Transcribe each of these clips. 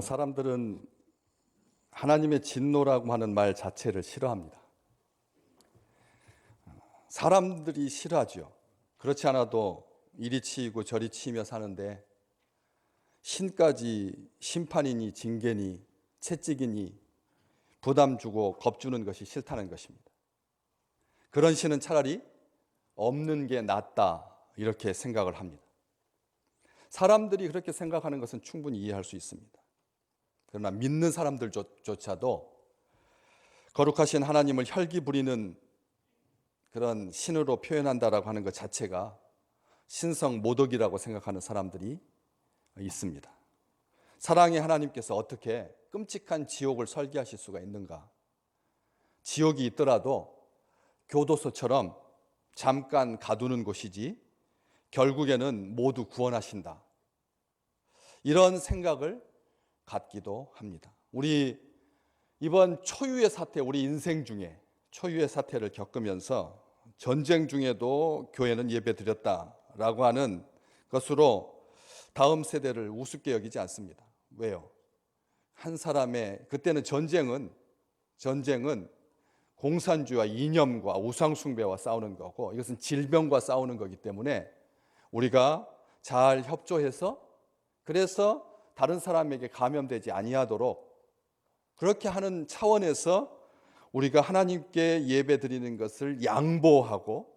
사람들은 하나님의 진노라고 하는 말 자체를 싫어합니다. 사람들이 싫어하죠. 그렇지 않아도 이리 치이고 저리 치이며 사는데 신까지 심판이니 징계니 채찍이니 부담 주고 겁주는 것이 싫다는 것입니다. 그런 신은 차라리 없는 게 낫다 이렇게 생각을 합니다. 사람들이 그렇게 생각하는 것은 충분히 이해할 수 있습니다. 그러나 믿는 사람들조차도 거룩하신 하나님을 혈기 부리는 그런 신으로 표현한다라고 하는 것 자체가 신성 모독이라고 생각하는 사람들이 있습니다. 사랑의 하나님께서 어떻게 끔찍한 지옥을 설계하실 수가 있는가? 지옥이 있더라도 교도소처럼 잠깐 가두는 곳이지 결국에는 모두 구원하신다. 이런 생각을 갖기도 합니다. 우리 이번 초유의 사태, 우리 인생 중에 초유의 사태를 겪으면서 전쟁 중에도 교회는 예배드렸다라고 하는 것으로 다음 세대를 우습게 여기지 않습니다. 왜요? 한 사람의 그때는 전쟁은 공산주의와 이념과 우상숭배와 싸우는 거고 이것은 질병과 싸우는 거기 때문에 우리가 잘 협조해서 그래서 다른 사람에게 감염되지 아니하도록 그렇게 하는 차원에서 우리가 하나님께 예배드리는 것을 양보하고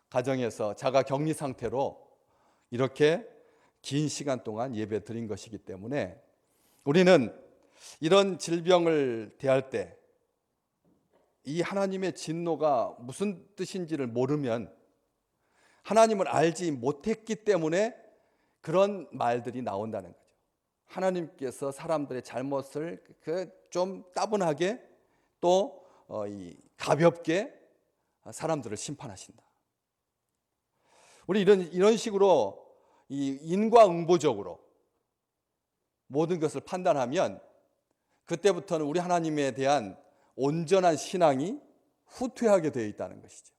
가정에서 자가 격리 상태로 이렇게 긴 시간 동안 예배드린 것이기 때문에 우리는 이런 질병을 대할 때 이 하나님의 진노가 무슨 뜻인지를 모르면 하나님을 알지 못했기 때문에 그런 말들이 나온다는 거죠. 하나님께서 사람들의 잘못을 좀 따분하게 또 가볍게 사람들을 심판하신다. 우리 이런 식으로 인과응보적으로 모든 것을 판단하면 그때부터는 우리 하나님에 대한 온전한 신앙이 후퇴하게 되어 있다는 것이죠.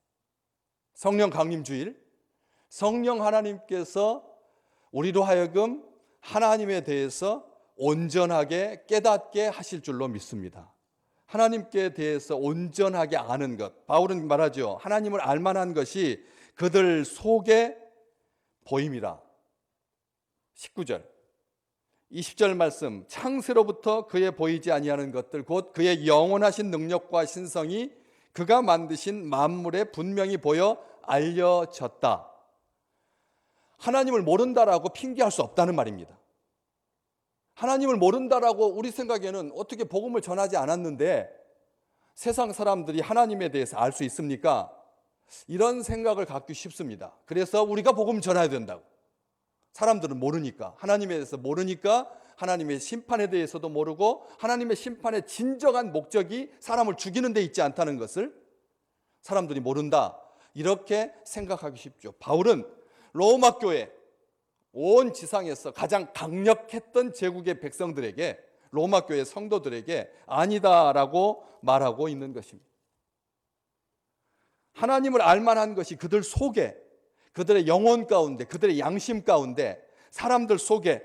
성령 강림주일, 성령 하나님께서 우리로 하여금 하나님에 대해서 온전하게 깨닫게 하실 줄로 믿습니다. 하나님께 대해서 온전하게 아는 것. 바울은 말하죠. 하나님을 알만한 것이 그들 속에 보임이라. 19절. 20절 말씀. 창세로부터 그의 보이지 아니하는 것들 곧 그의 영원하신 능력과 신성이 그가 만드신 만물에 분명히 보여 알려졌다. 하나님을 모른다라고 핑계할 수 없다는 말입니다. 하나님을 모른다라고 우리 생각에는 어떻게 복음을 전하지 않았는데 세상 사람들이 하나님에 대해서 알 수 있습니까? 이런 생각을 갖기 쉽습니다. 그래서 우리가 복음 전해야 된다고. 사람들은 모르니까, 하나님에 대해서 모르니까 하나님의 심판에 대해서도 모르고 하나님의 심판의 진정한 목적이 사람을 죽이는 데 있지 않다는 것을 사람들이 모른다. 이렇게 생각하기 쉽죠. 바울은 로마 교회 온 지상에서 가장 강력했던 제국의 백성들에게 로마 교회 성도들에게 아니다라고 말하고 있는 것입니다. 하나님을 알만한 것이 그들 속에 그들의 영혼 가운데 그들의 양심 가운데 사람들 속에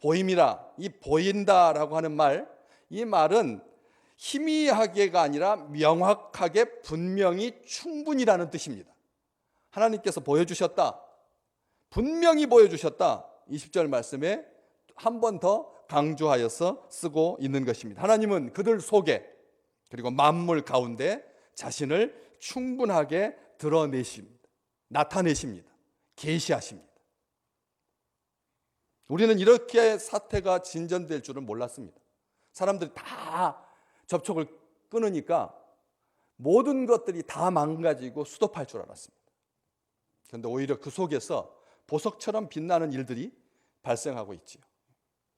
보임이라. 이 보인다라고 하는 말, 이 말은 희미하게가 아니라 명확하게 분명히 충분히라는 뜻입니다. 하나님께서 보여주셨다. 분명히 보여주셨다. 20절 말씀에 한 번 더 강조하여서 쓰고 있는 것입니다. 하나님은 그들 속에 그리고 만물 가운데 자신을 충분하게 드러내십니다. 나타내십니다. 계시하십니다. 우리는 이렇게 사태가 진전될 줄은 몰랐습니다. 사람들이 다 접촉을 끊으니까 모든 것들이 다 망가지고 수도할 줄 알았습니다. 그런데 오히려 그 속에서 보석처럼 빛나는 일들이 발생하고 있지요.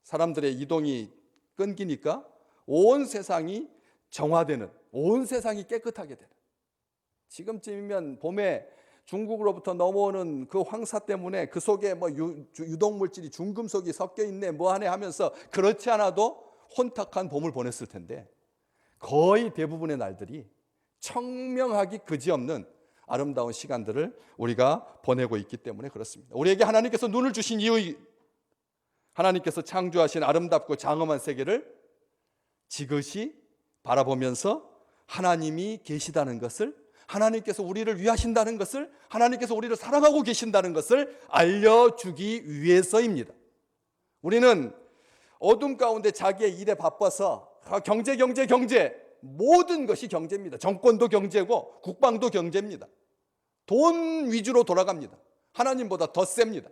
사람들의 이동이 끊기니까 온 세상이 정화되는, 온 세상이 깨끗하게 되는. 지금쯤이면 봄에 중국으로부터 넘어오는 그 황사 때문에 그 속에 뭐 유독물질이 중금속이 섞여 있네 뭐 하네 하면서 그렇지 않아도 혼탁한 봄을 보냈을 텐데 거의 대부분의 날들이 청명하기 그지없는 아름다운 시간들을 우리가 보내고 있기 때문에 그렇습니다. 우리에게 하나님께서 눈을 주신 이유, 하나님께서 창조하신 아름답고 장엄한 세계를 지그시 바라보면서 하나님이 계시다는 것을, 하나님께서 우리를 위하신다는 것을, 하나님께서 우리를 사랑하고 계신다는 것을 알려주기 위해서입니다. 우리는 어둠 가운데 자기의 일에 바빠서 경제 모든 것이 경제입니다. 정권도 경제고 국방도 경제입니다. 돈 위주로 돌아갑니다. 하나님보다 더 셉니다.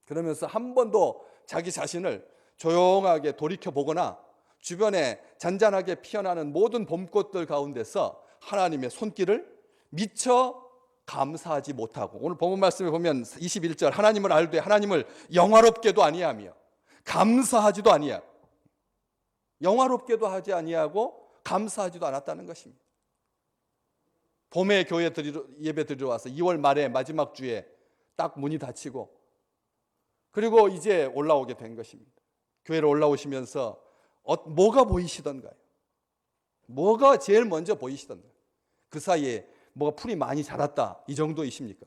그러면서 한 번도 자기 자신을 조용하게 돌이켜보거나 주변에 잔잔하게 피어나는 모든 봄꽃들 가운데서 하나님의 손길을 미처 감사하지 못하고, 오늘 본문 말씀에 보면 21절, 하나님을 알되 하나님을 영화롭게도 아니하며 감사하지도 아니하고, 영화롭게도 하지 아니하고 감사하지도 않았다는 것입니다. 봄에 교회 예배 드리러 와서 2월 말에 마지막 주에 딱 문이 닫히고, 그리고 이제 올라오게 된 것입니다. 교회를 올라오시면서 뭐가 보이시던가요? 뭐가 제일 먼저 보이시던가요? 그 사이에 뭐가 풀이 많이 자랐다, 이 정도이십니까?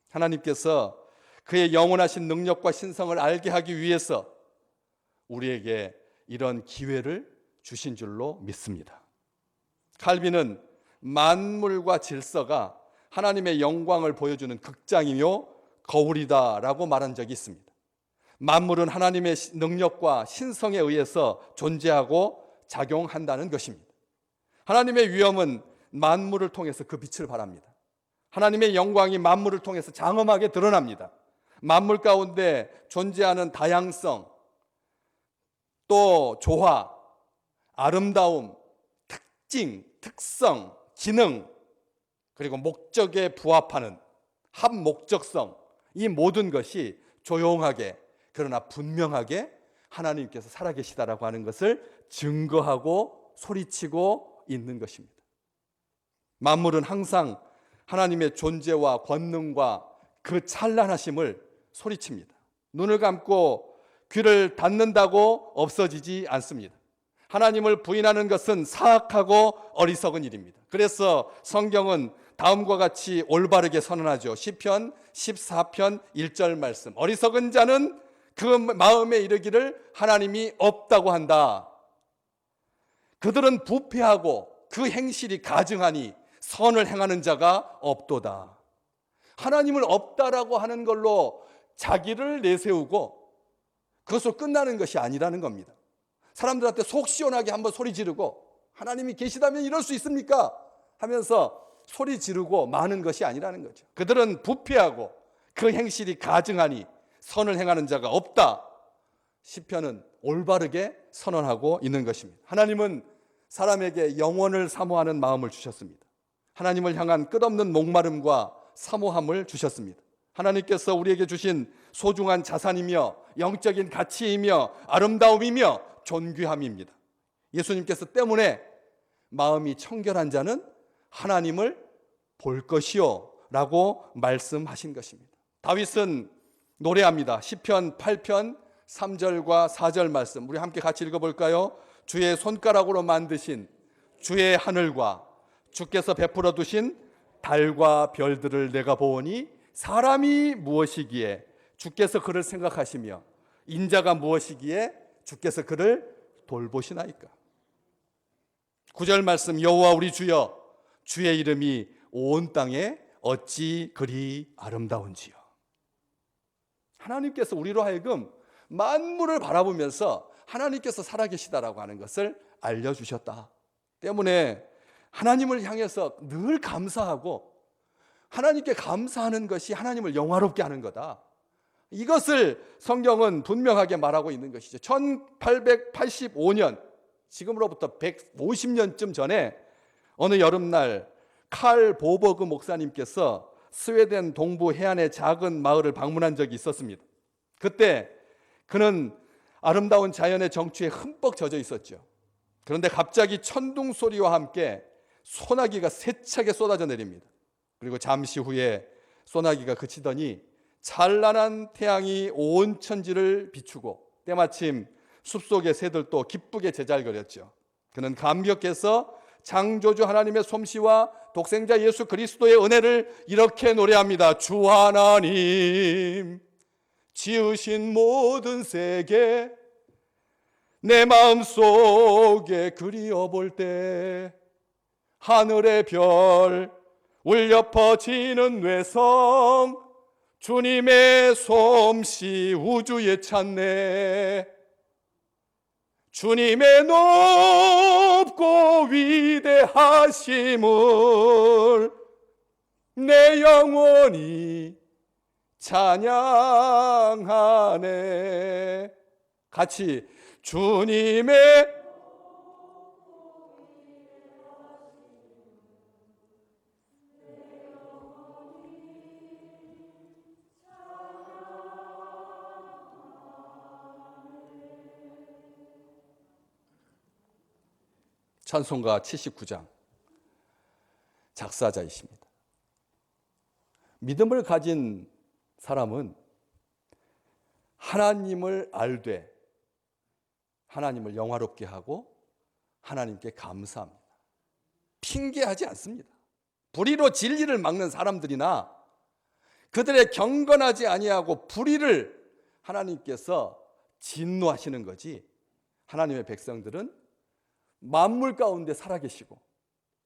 하나님께서 그의 영원하신 능력과 신성을 알게 하기 위해서 우리에게 이런 기회를 주신 줄로 믿습니다. 칼빈은 만물과 질서가 하나님의 영광을 보여주는 극장이며 거울이다라고 말한 적이 있습니다. 만물은 하나님의 능력과 신성에 의해서 존재하고 작용한다는 것입니다. 하나님의 위엄은 만물을 통해서 그 빛을 발합니다. 하나님의 영광이 만물을 통해서 장엄하게 드러납니다. 만물 가운데 존재하는 다양성, 또 조화, 아름다움, 특징, 특성, 기능, 그리고 목적에 부합하는 합목적성, 이 모든 것이 조용하게 그러나 분명하게 하나님께서 살아계시다라고 하는 것을 증거하고 소리치고 있는 것입니다. 만물은 항상 하나님의 존재와 권능과 그 찬란하심을 소리칩니다. 눈을 감고 귀를 닫는다고 없어지지 않습니다. 하나님을 부인하는 것은 사악하고 어리석은 일입니다. 그래서 성경은 다음과 같이 올바르게 선언하죠. 시편 14편 1절 말씀, 어리석은 자는 그 마음에 이르기를 하나님이 없다고 한다. 그들은 부패하고 그 행실이 가증하니 선을 행하는 자가 없도다. 하나님을 없다라고 하는 걸로 자기를 내세우고 그것으로 끝나는 것이 아니라는 겁니다. 사람들한테 속 시원하게 한번 소리 지르고 하나님이 계시다면 이럴 수 있습니까? 하면서 소리 지르고 마는 것이 아니라는 거죠. 그들은 부패하고 그 행실이 가증하니 선을 행하는 자가 없다. 시편은 올바르게 선언하고 있는 것입니다. 하나님은 사람에게 영원을 사모하는 마음을 주셨습니다. 하나님을 향한 끝없는 목마름과 사모함을 주셨습니다. 하나님께서 우리에게 주신 소중한 자산이며 영적인 가치이며 아름다움이며 존귀함입니다. 예수님께서 때문에 마음이 청결한 자는 하나님을 볼 것이요 라고 말씀하신 것입니다. 다윗은 노래합니다. 시편 8편 3절과 4절 말씀, 우리 함께 같이 읽어볼까요? 주의 손가락으로 만드신 주의 하늘과 주께서 베풀어 두신 달과 별들을 내가 보오니 사람이 무엇이기에 주께서 그를 생각하시며 인자가 무엇이기에 주께서 그를 돌보시나이까. 9절 말씀, 여호와 우리 주여 주의 이름이 온 땅에 어찌 그리 아름다운지요. 하나님께서 우리로 하여금 만물을 바라보면서 하나님께서 살아계시다라고 하는 것을 알려주셨다 때문에 하나님을 향해서 늘 감사하고 하나님께 감사하는 것이 하나님을 영화롭게 하는 거다. 이것을 성경은 분명하게 말하고 있는 것이죠. 1885년, 지금으로부터 150년쯤 전에 어느 여름날 칼 보버그 목사님께서 스웨덴 동부 해안의 작은 마을을 방문한 적이 있었습니다. 그때 그는 아름다운 자연의 정취에 흠뻑 젖어 있었죠. 그런데 갑자기 천둥 소리와 함께 소나기가 세차게 쏟아져 내립니다. 그리고 잠시 후에 소나기가 그치더니 찬란한 태양이 온 천지를 비추고 때마침 숲속의 새들도 기쁘게 제잘거렸죠. 그는 감격해서 창조주 하나님의 솜씨와 독생자 예수 그리스도의 은혜를 이렇게 노래합니다. 주 하나님 지으신 모든 세계 내 마음속에 그리워 볼 때 하늘의 별 울려 퍼지는 뇌성 주님의 솜씨 우주에 찾네. 주님의 높고 위대하심을 내 영혼이 찬양하네. 같이 주님의 찬송가 79장 작사자이십니다. 믿음을 가진 사람은 하나님을 알되 하나님을 영화롭게 하고 하나님께 감사합니다. 핑계하지 않습니다. 불의로 진리를 막는 사람들이나 그들의 경건하지 아니하고 불의를 하나님께서 진노하시는 거지, 하나님의 백성들은 만물 가운데 살아계시고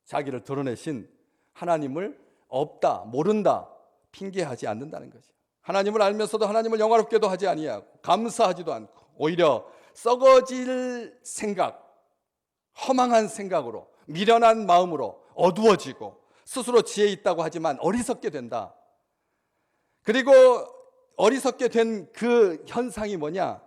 자기를 드러내신 하나님을 없다, 모른다, 핑계하지 않는다는 거죠. 하나님을 알면서도 하나님을 영화롭게도 하지 아니하고 감사하지도 않고 오히려 썩어질 생각, 허망한 생각으로 미련한 마음으로 어두워지고 스스로 지혜 있다고 하지만 어리석게 된다. 그리고 어리석게 된 그 현상이 뭐냐?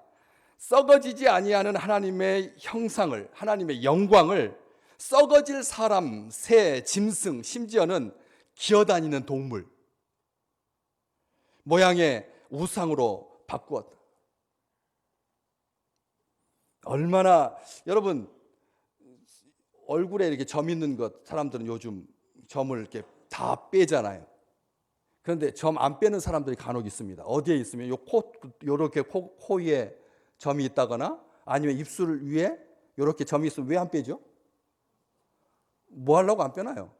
썩어지지 아니하는 하나님의 형상을, 하나님의 영광을 썩어질 사람, 새, 짐승, 심지어는 기어다니는 동물 모양의 우상으로 바꾸었다. 얼마나, 여러분 얼굴에 이렇게 점 있는 것, 사람들은 요즘 점을 이렇게 다 빼잖아요. 그런데 점 안 빼는 사람들이 간혹 있습니다. 어디에 있으면 요렇게 코 위에 점이 있다거나 아니면 입술 위에 이렇게 점이 있으면 왜 안 빼죠? 뭐 하려고 안 빼나요?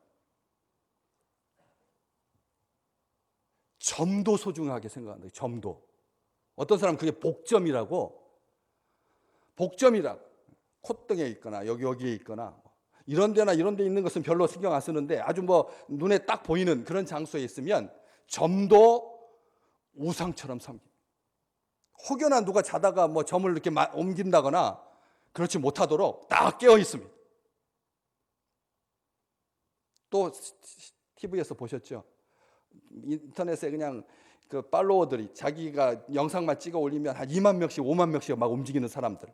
점도 소중하게 생각한다. 점도. 어떤 사람은 그게 복점이라고, 콧등에 있거나 여기에 있거나 이런 데나 이런 데 있는 것은 별로 신경 안 쓰는데 아주 뭐 눈에 딱 보이는 그런 장소에 있으면 점도 우상처럼 섬깁니다. 혹여나 누가 자다가 뭐 점을 이렇게 옮긴다거나 그렇지 못하도록 딱 깨어 있습니다. 또 TV에서 보셨죠? 인터넷에 그냥 그 팔로워들이 자기가 영상만 찍어 올리면 한 2만 명씩 5만 명씩 막 움직이는 사람들.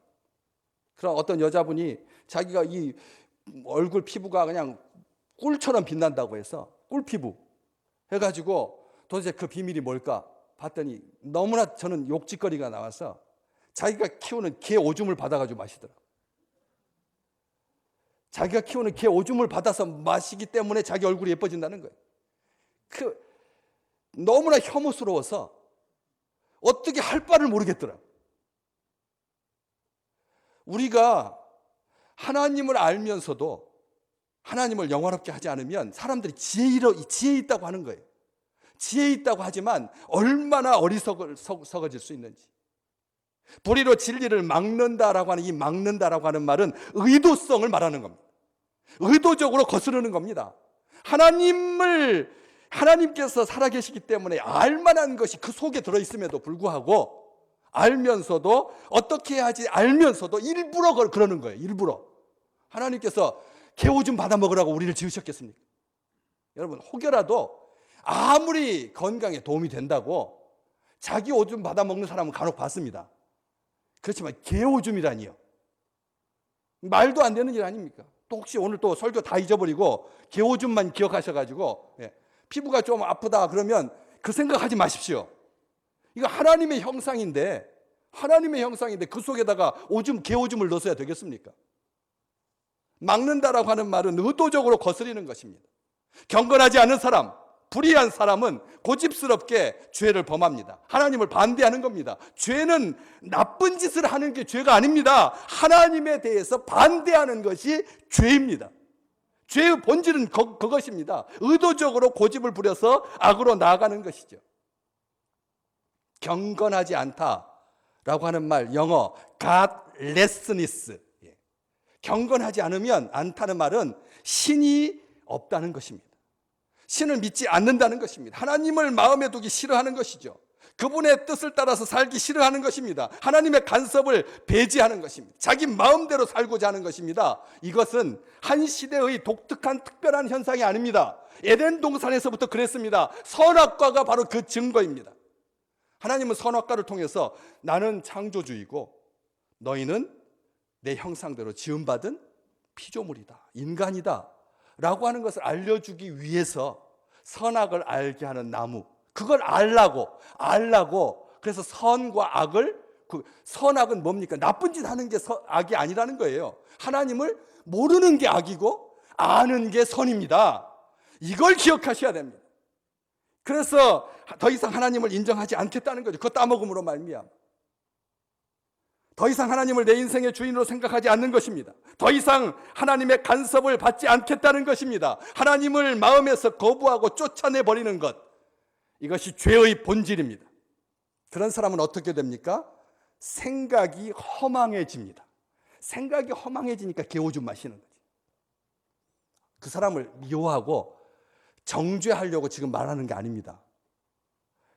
그런 어떤 여자분이 자기가 이 얼굴 피부가 그냥 꿀처럼 빛난다고 해서 꿀피부 해가지고 도대체 그 비밀이 뭘까 봤더니 너무나 저는 욕짓거리가 나와서 자기가 키우는 개 오줌을 받아가지고 마시더라고요. 자기가 키우는 개 오줌을 받아서 마시기 때문에 자기 얼굴이 예뻐진다는 거예요. 너무나 혐오스러워서 어떻게 할 바를 모르겠더라고요. 우리가 하나님을 알면서도 하나님을 영화롭게 하지 않으면 사람들이 지혜 있다고 하는 거예요. 지혜 있다고 하지만 얼마나 어리석어질 수 있는지. 불의로 진리를 막는다라고 하는 이 막는다라고 하는 말은 의도성을 말하는 겁니다. 의도적으로 거스르는 겁니다. 하나님께서 살아계시기 때문에 알만한 것이 그 속에 들어있음에도 불구하고 알면서도 어떻게 해야지 알면서도 일부러 그러는 거예요. 일부러. 하나님께서 개오줌 받아 먹으라고 우리를 지으셨겠습니까? 여러분 혹여라도 아무리 건강에 도움이 된다고 자기 오줌 받아 먹는 사람은 간혹 봤습니다. 그렇지만 개오줌이라니요. 말도 안 되는 일 아닙니까? 또 혹시 오늘 또 설교 다 잊어버리고 개오줌만 기억하셔가지고 피부가 좀 아프다 그러면 그 생각하지 마십시오. 이거 하나님의 형상인데 그 속에다가 개오줌을 넣어야 되겠습니까? 막는다라고 하는 말은 의도적으로 거스리는 것입니다. 경건하지 않은 사람, 불의한 사람은 고집스럽게 죄를 범합니다. 하나님을 반대하는 겁니다. 죄는 나쁜 짓을 하는 게 죄가 아닙니다. 하나님에 대해서 반대하는 것이 죄입니다. 죄의 본질은 그것입니다. 의도적으로 고집을 부려서 악으로 나아가는 것이죠. 경건하지 않다라고 하는 말, 영어 godlessness. 경건하지 않다는 말은 신이 없다는 것입니다. 신을 믿지 않는다는 것입니다. 하나님을 마음에 두기 싫어하는 것이죠. 그분의 뜻을 따라서 살기 싫어하는 것입니다. 하나님의 간섭을 배제하는 것입니다. 자기 마음대로 살고자 하는 것입니다. 이것은 한 시대의 독특한 특별한 현상이 아닙니다. 에덴 동산에서부터 그랬습니다. 선악과가 바로 그 증거입니다. 하나님은 선악과를 통해서 나는 창조주이고 너희는 내 형상대로 지음받은 피조물이다, 인간이다 라고 하는 것을 알려주기 위해서 선악을 알게 하는 나무, 그걸 알라고 그래서 선과 악을, 선악은 뭡니까? 나쁜 짓 하는 게 악이 아니라는 거예요. 하나님을 모르는 게 악이고 아는 게 선입니다. 이걸 기억하셔야 됩니다. 그래서 더 이상 하나님을 인정하지 않겠다는 거죠. 그 따먹음으로 말미암아 더 이상 하나님을 내 인생의 주인으로 생각하지 않는 것입니다. 더 이상 하나님의 간섭을 받지 않겠다는 것입니다. 하나님을 마음에서 거부하고 쫓아내버리는 것, 이것이 죄의 본질입니다. 그런 사람은 어떻게 됩니까? 생각이 허망해집니다. 생각이 허망해지니까 개오줌 마시는 거지. 그 사람을 미워하고 정죄하려고 지금 말하는 게 아닙니다.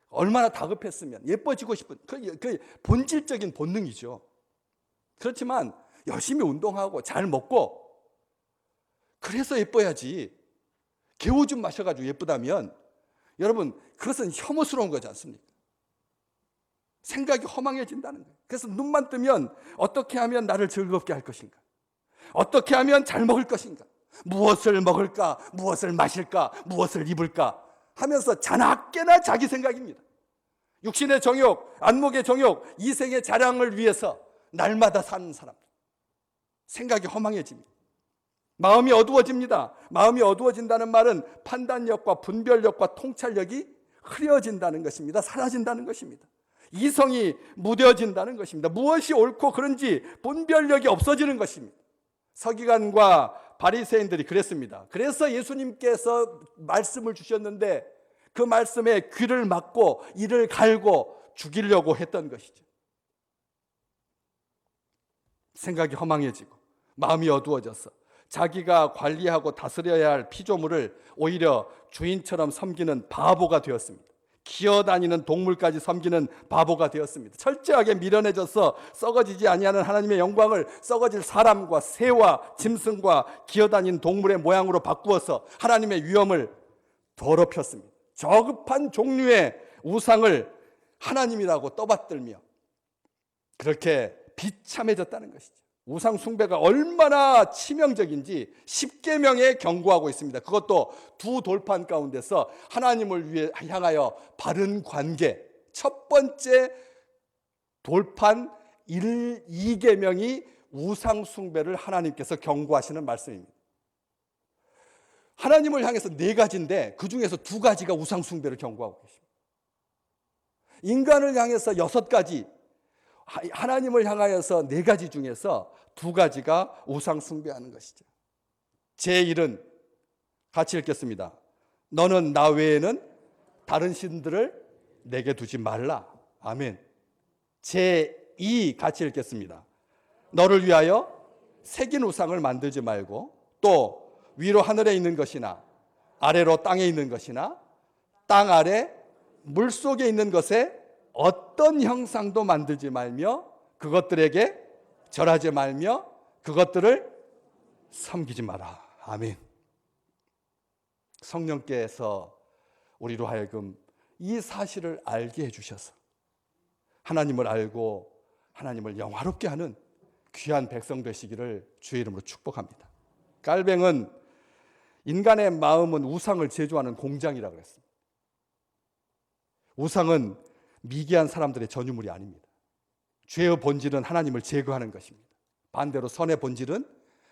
얼마나 다급했으면, 예뻐지고 싶은 그 본질적인 본능이죠. 그렇지만 열심히 운동하고 잘 먹고 그래서 예뻐야지, 개오줌 마셔가지고 예쁘다면 여러분 그것은 혐오스러운 거지 않습니까? 생각이 허망해진다는 거예요. 그래서 눈만 뜨면 어떻게 하면 나를 즐겁게 할 것인가, 어떻게 하면 잘 먹을 것인가, 무엇을 먹을까, 무엇을 마실까, 무엇을 입을까 하면서 자나깨나 자기 생각입니다. 육신의 정욕, 안목의 정욕, 이생의 자랑을 위해서 날마다 사는 사람들, 생각이 허망해집니다. 마음이 어두워집니다. 마음이 어두워진다는 말은 판단력과 분별력과 통찰력이 흐려진다는 것입니다. 사라진다는 것입니다. 이성이 무뎌진다는 것입니다. 무엇이 옳고 그른지 분별력이 없어지는 것입니다. 서기관과 바리새인들이 그랬습니다. 그래서 예수님께서 말씀을 주셨는데 그 말씀에 귀를 막고 이를 갈고 죽이려고 했던 것이죠. 생각이 허망해지고 마음이 어두워져서 자기가 관리하고 다스려야 할 피조물을 오히려 주인처럼 섬기는 바보가 되었습니다. 기어다니는 동물까지 섬기는 바보가 되었습니다. 철저하게 미련해져서 썩어지지 아니하는 하나님의 영광을 썩어질 사람과 새와 짐승과 기어다니는 동물의 모양으로 바꾸어서 하나님의 위엄을 더럽혔습니다. 저급한 종류의 우상을 하나님이라고 떠받들며 그렇게 비참해졌다는 것이죠. 우상 숭배가 얼마나 치명적인지 10계명에 경고하고 있습니다. 그것도 두 돌판 가운데서 하나님을 향하여 바른 관계, 첫 번째 돌판 2계명이 우상 숭배를 하나님께서 경고하시는 말씀입니다. 하나님을 향해서 4가지인데 그 중에서 2가지가 우상 숭배를 경고하고 계십니다. 인간을 향해서 6가지, 하나님을 향하여서 4가지 중에서 2가지가 우상 숭배하는 것이죠. 제1은 같이 읽겠습니다. 너는 나 외에는 다른 신들을 내게 두지 말라. 아멘. 제2 같이 읽겠습니다. 너를 위하여 새긴 우상을 만들지 말고 또 위로 하늘에 있는 것이나 아래로 땅에 있는 것이나 땅 아래 물속에 있는 것에 어떤 형상도 만들지 말며 그것들에게 절하지 말며 그것들을 섬기지 마라. 아멘. 성령께서 우리로 하여금 이 사실을 알게 해주셔서 하나님을 알고 하나님을 영화롭게 하는 귀한 백성 되시기를 주의 이름으로 축복합니다. 깔뱅은 인간의 마음은 우상을 제조하는 공장이라고 그랬습니다. 우상은 미개한 사람들의 전유물이 아닙니다. 죄의 본질은 하나님을 제거하는 것입니다. 반대로 선의 본질은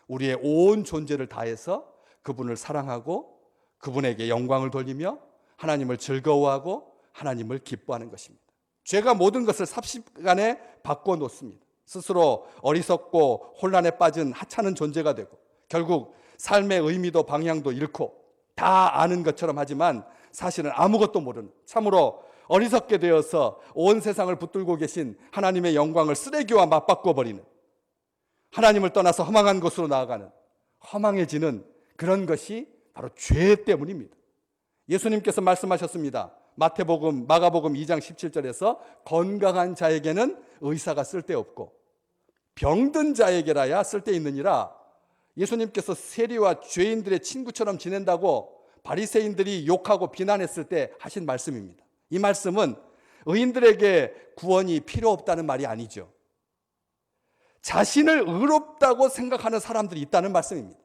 우리의 온 존재를 다해서 그분을 사랑하고 그분에게 영광을 돌리며 하나님을 즐거워하고 하나님을 기뻐하는 것입니다. 죄가 모든 것을 삽시간에 바꿔놓습니다. 스스로 어리석고 혼란에 빠진 하찮은 존재가 되고 결국 삶의 의미도 방향도 잃고 다 아는 것처럼 하지만 사실은 아무것도 모르는, 참으로 어리석게 되어서 온 세상을 붙들고 계신 하나님의 영광을 쓰레기와 맞바꿔 버리는, 하나님을 떠나서 허망한 곳으로 나아가는, 허망해지는 그런 것이 바로 죄 때문입니다. 예수님께서 말씀하셨습니다. 마태복음, 마가복음 2장 17절에서 건강한 자에게는 의사가 쓸데없고 병든 자에게라야 쓸데있느니라. 예수님께서 세리와 죄인들의 친구처럼 지낸다고 바리새인들이 욕하고 비난했을 때 하신 말씀입니다. 이 말씀은 의인들에게 구원이 필요 없다는 말이 아니죠. 자신을 의롭다고 생각하는 사람들이 있다는 말씀입니다.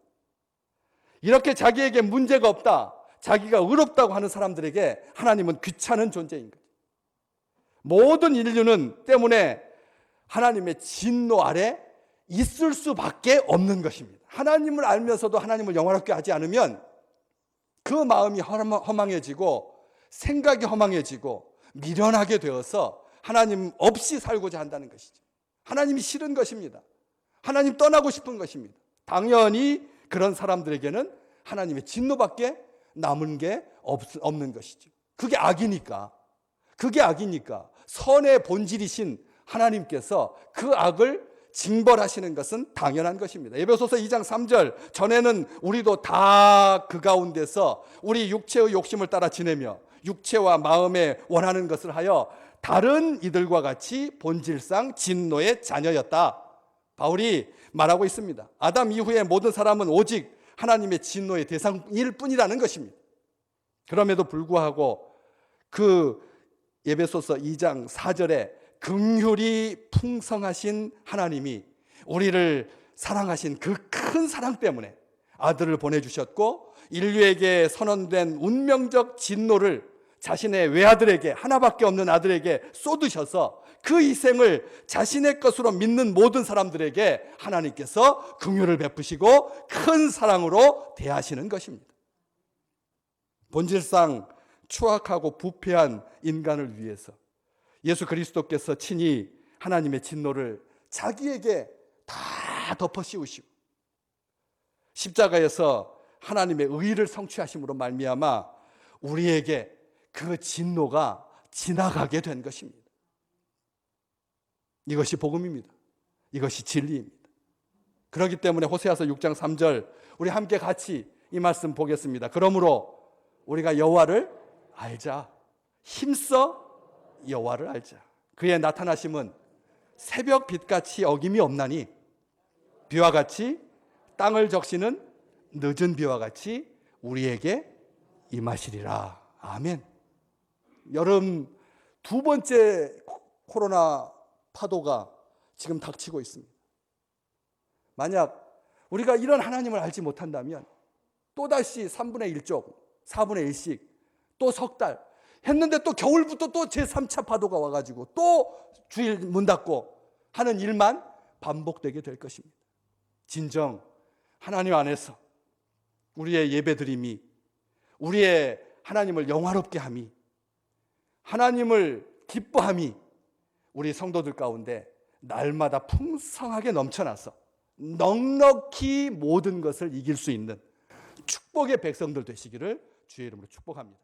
이렇게 자기에게 문제가 없다, 자기가 의롭다고 하는 사람들에게 하나님은 귀찮은 존재인 거죠. 모든 인류는 때문에 하나님의 진노 아래 있을 수밖에 없는 것입니다. 하나님을 알면서도 하나님을 영화롭게 하지 않으면 그 마음이 허망해지고 생각이 허망해지고 미련하게 되어서 하나님 없이 살고자 한다는 것이죠. 하나님이 싫은 것입니다. 하나님 떠나고 싶은 것입니다. 당연히 그런 사람들에게는 하나님의 진노밖에 남은 게 없는 것이죠. 그게 악이니까. 선의 본질이신 하나님께서 그 악을 징벌하시는 것은 당연한 것입니다. 에베소서 2장 3절, 전에는 우리도 다 그 가운데서 우리 육체의 욕심을 따라 지내며 육체와 마음에 원하는 것을 하여 다른 이들과 같이 본질상 진노의 자녀였다. 바울이 말하고 있습니다. 아담 이후의 모든 사람은 오직 하나님의 진노의 대상일 뿐이라는 것입니다. 그럼에도 불구하고 그 에베소서 2장 4절에 긍휼이 풍성하신 하나님이 우리를 사랑하신 그 큰 사랑 때문에 아들을 보내주셨고, 인류에게 선언된 운명적 진노를 자신의 외아들에게, 하나밖에 없는 아들에게 쏟으셔서 그 희생을 자신의 것으로 믿는 모든 사람들에게 하나님께서 긍휼을 베푸시고 큰 사랑으로 대하시는 것입니다. 본질상 추악하고 부패한 인간을 위해서 예수 그리스도께서 친히 하나님의 진노를 자기에게 다 덮어 씌우시고 십자가에서 하나님의 의를 성취하심으로 말미암아 우리에게 그 진노가 지나가게 된 것입니다. 이것이 복음입니다. 이것이 진리입니다. 그렇기 때문에 호세아서 6장 3절 우리 함께 같이 이 말씀 보겠습니다. 그러므로 우리가 여호와를 알자. 힘써 여호와를 알자. 그의 나타나심은 새벽 빛같이 어김이 없나니 비와 같이 땅을 적시는 늦은 비와 같이 우리에게 임하시리라. 아멘. 여름 두 번째 코로나 파도가 지금 닥치고 있습니다. 만약 우리가 이런 하나님을 알지 못한다면 또다시 3분의 1쪽, 4분의 1씩 또 석 달 했는데 또 겨울부터 또 제3차 파도가 와가지고 또 주일 문 닫고 하는 일만 반복되게 될 것입니다. 진정 하나님 안에서 우리의 예배드림이, 우리의 하나님을 영화롭게 함이, 하나님을 기뻐함이 우리 성도들 가운데 날마다 풍성하게 넘쳐나서 넉넉히 모든 것을 이길 수 있는 축복의 백성들 되시기를 주의 이름으로 축복합니다.